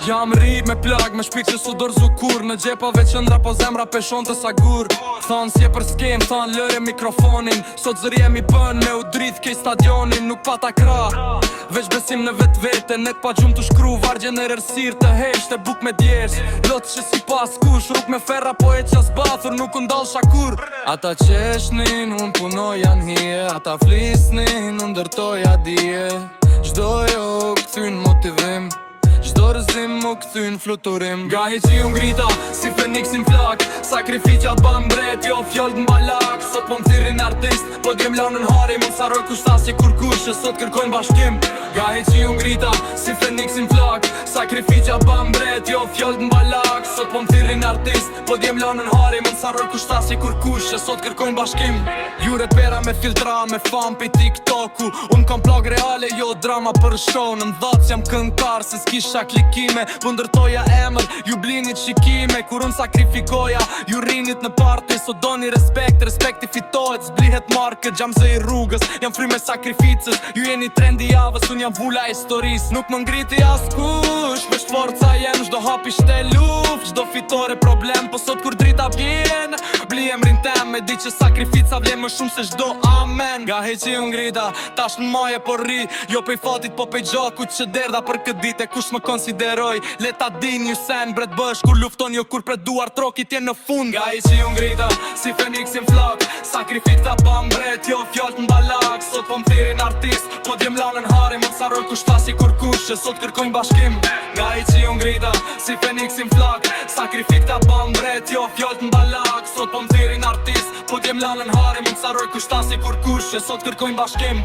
Jam rrit me plag, me shpik që su dorzu kur. Në gjepave qëndra po zemra peshon të sagur. Thonë s'je për skem, thonë lëre mikrofonin. Sot zër jemi bën me u drit kej stadionin. Nuk pata kra, veç besim në vet vete. Net pa gjumë të shkru, vargje në rërsir të hesht e buk me djersh. Lot që si pas kush, ruk me ferra po e qas bathur, nuk ndal shakur. Ata qeshnin, unë punoj janë hije. Ata flisnin, unë ndërtoja dije. Gjdo jo këthyn motivim, gjdo rëzim mu këthyn fluturim. Gahi që ju ngrita, si Feniksin flak. Sakrificja t'ban bret, jo fjallë t'mbalak. Sot po m'thirin artist, po djem lanën hari. Mund saroj kushtasi kur kush, që sot kërkojnë bashkim. Gahi që ju ngrita, si Feniksin flak. Sakrificja t'ban bret, jo fjallë t'mbalak. Sot po m'thirin artist, po djem lanën hari. Mund saroj kushtasi kur kush, që sot kërkojnë bashkim. Jure pera me filtra, me fan pi TikToku. Unë kam plag reale, jo drama për show. Në ndhac jam këngtar, se s'kisha klikime. Po ndërtoja emër, ju blinit shikime. Kur unë sakrifikoja, ju rinit në party. So doni respekt, respekti fitohet. Zblihet market, gjamze i rrugës. Jam fry me sakrificës, ju jeni trendi javës. Unë jam vula historis, nuk më ngriti as kush. Vesh forca jem, gjdo hapi shte luft. Gjdo fitore problem, po sot kur drita vjen bli emrin tem, me di që sakrifica vle më shumë se gjdo amen. Gahi që ju ngrita, tash në maje po rri. Jo pej fatit po pej gjakut që derda për këtë dit. E kush më konsideroj, leta din ju sen. Bret bësh kur lufton, jo kur pret duar trokit jen në fund. Gahi që ju ngrita, si Feniksin flak. Sakrifica ban bret, jo fjallë t'mbalak. Sot po m'thirin artist, po djem lanën hari. Më t'saroj kushtasi kur kush, që sot kërkojnë bashkim. Gahi që ju ngrita, si Feniksin flak. Sakrifica ban bret, jo fjallë t'mbalak. Sot po m'thirin artist, po djem lanën hari. Më t'saroj kushtasi kur kush, që sot kërkojnë bashkim.